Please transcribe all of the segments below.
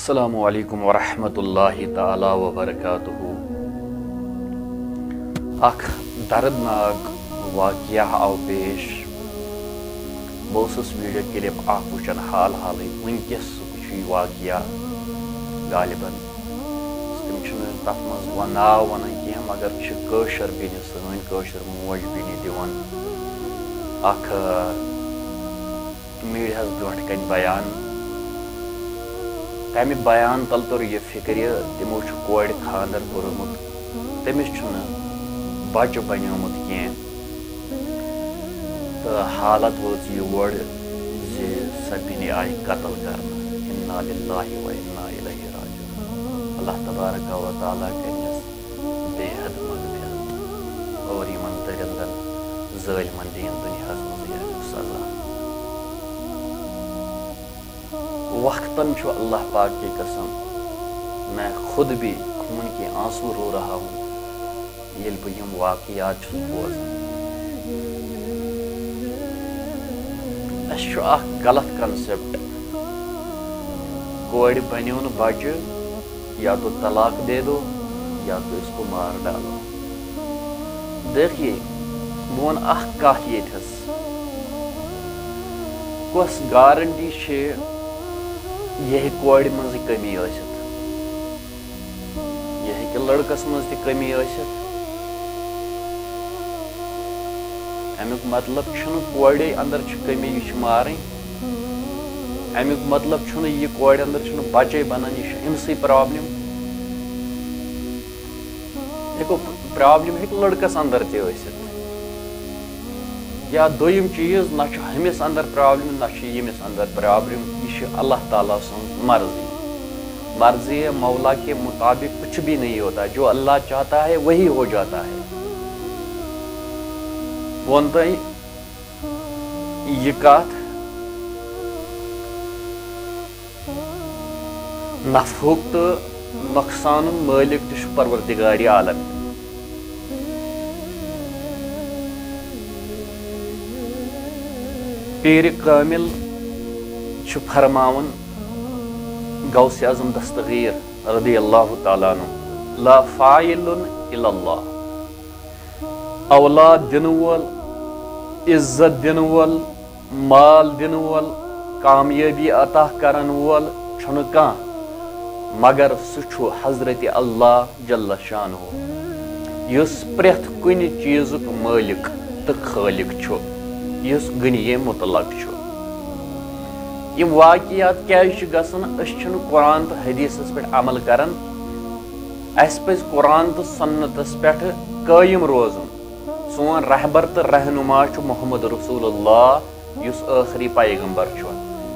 السلام علیکم ورحمۃ اللہ تعالی وبرکاتہ. اخ دردناک واقعہ آو پیش. بہٕ ویڈیو کلپ اخ وچھان حالٕے ونکس واقعہ غالباً تم تر مز ناو ونان کی مگر کٲشِر بیٚنہِ سٲنۍ کٲشِر موج بیٚنہِ دِوان اخ میٖڈیاہس برونٛٹھ کَنہِ بیان. تمہِ بیان تل توٚر یہِ فِکرِ تِمو چھُ کورِ خانٛدر کوٚرمُت, تٔمِس چھُنہٕ بچہِ بنیومُت کینٛہہ تہٕ حالت وٲژ یور زِ سۄ بیٚنہِ آیہِ قتل کرنہٕ. اِنا لِلّٰہِ و اِنا اِلَیہِ راجعوٗن. اللہ تبارک و تعالیٰ کٔرنَس بے حد مغفرت اور یِمن دٔرِندن ظٲلمن دِیِن دُنیاہس منٛز سزا. وقتاً چھُ اللہ پاک کی قسم میں خود بھی خون کے آنسو رو رہا ہوں ییٚلہِ بہٕ یِم واقعات چھُس بوزان. اَسہِ چھُ اکھ غلط کنسیپٹ, کورِ بنیو نہٕ بچہِ یا تو طلاق دے دو یا تو اس کو مار ڈالو. دیکھیے بہٕ وَنہٕ اکھ کتھ ییٚتھس, کۄس گارنٹی چھِ یہ ہیٚکہِ کورِ منٛزٕے کٔمی ٲسِتھ, یہِ ہیٚکہِ لڑکس منٛز تہِ کٔمی ٲسِتھ. امیُک مطلب چھُنہٕ کورے اندر چھِ کٔمی یہِ چھِ مارٕنۍ, امیُک مطلب چھُنہٕ یہِ کورِ اندر چھُنہٕ بچے بنان یہِ چھُ أمسٕے پرابلم. پرابلم ہیٚکہِ لڑکس اندر تہِ ٲسِتھ, یا دوٚیِم چیٖز نہ چھُ ہُمِس اندر پرابلم نہ چھُ ییٚمِس اندر پرابلم. یہ چھُ اللہ تعالیٰ سٕنٛز مرضی. مرضی مولا کے مطابق کچھ بھی نہیں ہوتا, جو اللہ چاہتا ہے وہی ہو جاتا ہے. ووٚن تۄہہِ یہِ کتھ, نفہُک تہٕ نۄقصانُک مٲلِک تہِ چھُ پروردگارِ عالم. پیرِ کامل چھُ فرماوان غوث اعظم دستگیر رضی اللہ تعالیٰ عنہ, لا فاعل الا اللہ. اولاد دِنہٕ وول, عزت دِنہٕ وول, مال دِنہٕ وول, کامیٲبی عطا کرن وول چھُنہٕ کانٛہہ مگر سُہ چھُ حضرت اللہ جل شانہ, یُس پرٛٮ۪تھ کُنہِ چیٖزُک مٲلِک تہٕ خٲلِق چھُ, یُس غنی مطلق چھُ. یِم واقعات کیازِ چھِ گژھان؟ أسۍ چھِنہٕ قرآن تہٕ حدیٖثس پٮ۪ٹھ عمل کران. اَسہِ پزِ قرآن تہٕ سنتس پٮ۪ٹھ قٲیِم روزُن. سون رہبر تہٕ رہنما چھُ محمد رسول اللہ یُس ٲخری پیغمبر چھُ.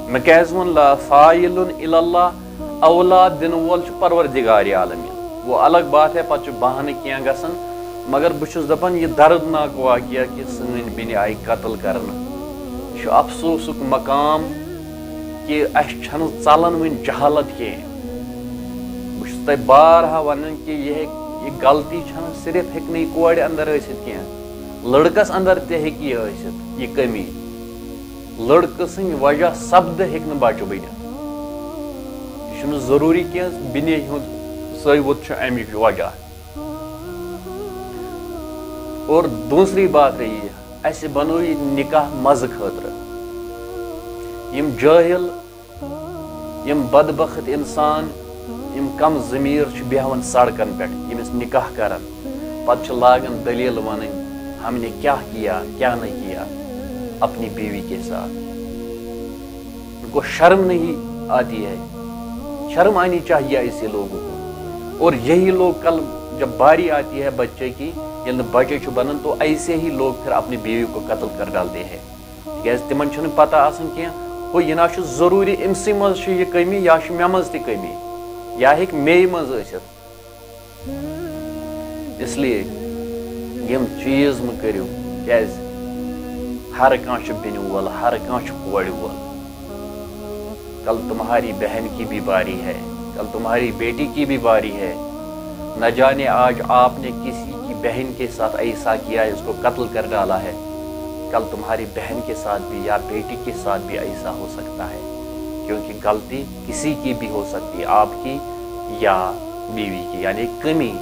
مےٚ کیازِ ووٚن لا فاعل الا اللہ, اولاد دِنہٕ وول چھُ پروردگارِ عالمین. وہ الگ بات ہے, پتہٕ چھُ بہانہٕ کینٛہہ گژھان, مگر بہٕ چھُس دپان یہِ دردناک واقعہ کہِ سٲنۍ بیٚنہِ آیہِ قتل کرنہٕ, یہِ چھُ افسوسُک مقام کہ اَسہِ چھنہٕ ژلان وٕنہِ جہالت کینٛہہ. بہٕ چھُس تۄہہِ بارہا ونان کہ یہِ غلطی چھنہٕ صرف ہیٚکہِ نہٕ یہِ کورِ اندر ٲسِتھ کینٛہہ, لڑکس اندر تہِ ہیٚکہِ یہِ ٲسِتھ یہِ کٔمی. لڑکہٕ سٕنٛدِ وجہ سپدٕ ہیٚکہِ نہٕ بچہِ بٔنِتھ. یہِ چھُنہٕ ضروٗری کینٛہہ بیٚنہِ ہُنٛد ثٲبت چھُ امِچ وجہ. اور دوسری بات رہی ہے, اَسہِ بنوو یہِ نکاح مزٕ خٲطرٕ. یم جٲہل, یم بدبخت انسان, یم کم ضمیٖر چھِ بیٚہوان سڑکن پٮ۪ٹھ ییٚمِس نکاح کران, پتہٕ چھِ لاگان دلیل ونٕنۍ ہم نے کیا کیا کیا نہیں کیا اپنی بیوی کے ساتھ. ان کو شرم نہیں آتی ہے, شرم آنی چاہیے ایسے لوگوں کو. اور یہی لوگ کل جب باری آتی ہے بچے کی, ییٚلہِ نہٕ بچے چھُ بنان تو ایسے ہی لوگ پھر اپنی بیوی کو قتل کر ڈالتے ہیں. تِکیازِ تِمن چھُنہٕ پتہ آسان کینٛہہ ہُہ یہِ نہ چھُ ضروٗری أمسٕے منٛز چھِ یہِ کٔمی یا چھِ مےٚ منٛز تہِ کٔمی یا ہیٚکہِ میٚیہِ منٛز ٲسِتھ. اس لیے یِم چیٖز مہٕ کٔرِو, کیازِ ہر کانٛہہ چھُ بیٚنہِ وول, ہر کانٛہہ چھُ کورِ وول. کل تمہاری بہن کی بھی باری ہے, کل تمہاری بیٹی کی بھی باری ہے. نہ جانے آج آپ نے کسی کی بہن کے ساتھ ایسا کیا ہے, اس کو قتل کر ڈالا ہے, کل تمہاری بہن کے ساتھ بھی یا بیٹی کے ساتھ بھی ایسا ہو سکتا ہے. کیونکہ غلطی کسی کی بھی ہو سکتی ہے، آپ کی یا بیوی کی، یعنی کمی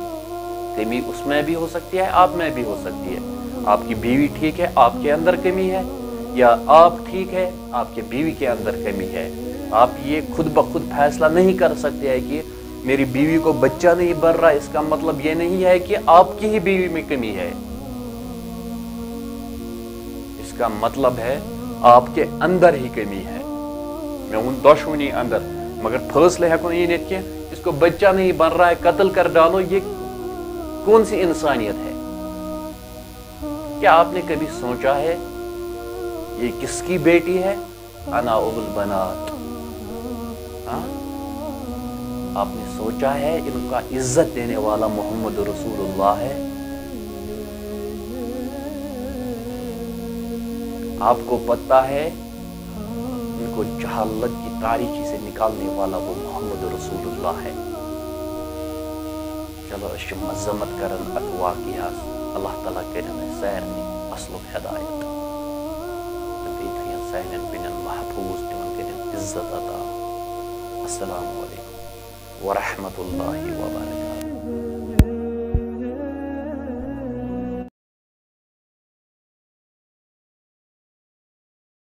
اس میں بھی ہو سکتی ہے، آپ میں بھی ہو سکتی ہے۔ آپ کی بیوی ٹھیک ہے، آپ کے اندر کمی ہے، یا آپ ٹھیک ہے، آپ کے بیوی کے اندر کمی ہے۔ آپ یہ خود بخود فیصلہ نہیں کر سکتے ہیں کہ میری بیوی کو بچہ نہیں بن رہا، اس کا مطلب یہ نہیں ہے کہ آپ کی ہی بیوی میں کمی ہے، اس کا مطلب ہے آپ کے اندر ہی کمی ہے۔ میں ان دشونی اندر، مگر فیصلے ہیکو یہ نہیں کہ اس کو بچہ نہیں بن رہا ہے قتل کر ڈالو، یہ کون سی انسانیت ہے؟ کیا آپ نے کبھی سوچا ہے یہ کس کی بیٹی ہے؟ انا ابو البنات۔ آپ نے سوچا ہے ان کا عزت دینے والا محمد رسول اللہ ہے؟ آپ کو پتہ ہے ان کو جہالت کی تاریکی سے نکالنے والا وہ محمد رسول اللہ ہے۔ چلو اس مذمت کرن ات واقعہ اللہ تعالیٰ کرن سارنی اصل ہدایت سانن بنن محفوظ تمن کرن عزت عطا۔ السلام علیکم ورحمۃ اللہ وبرکاتہ۔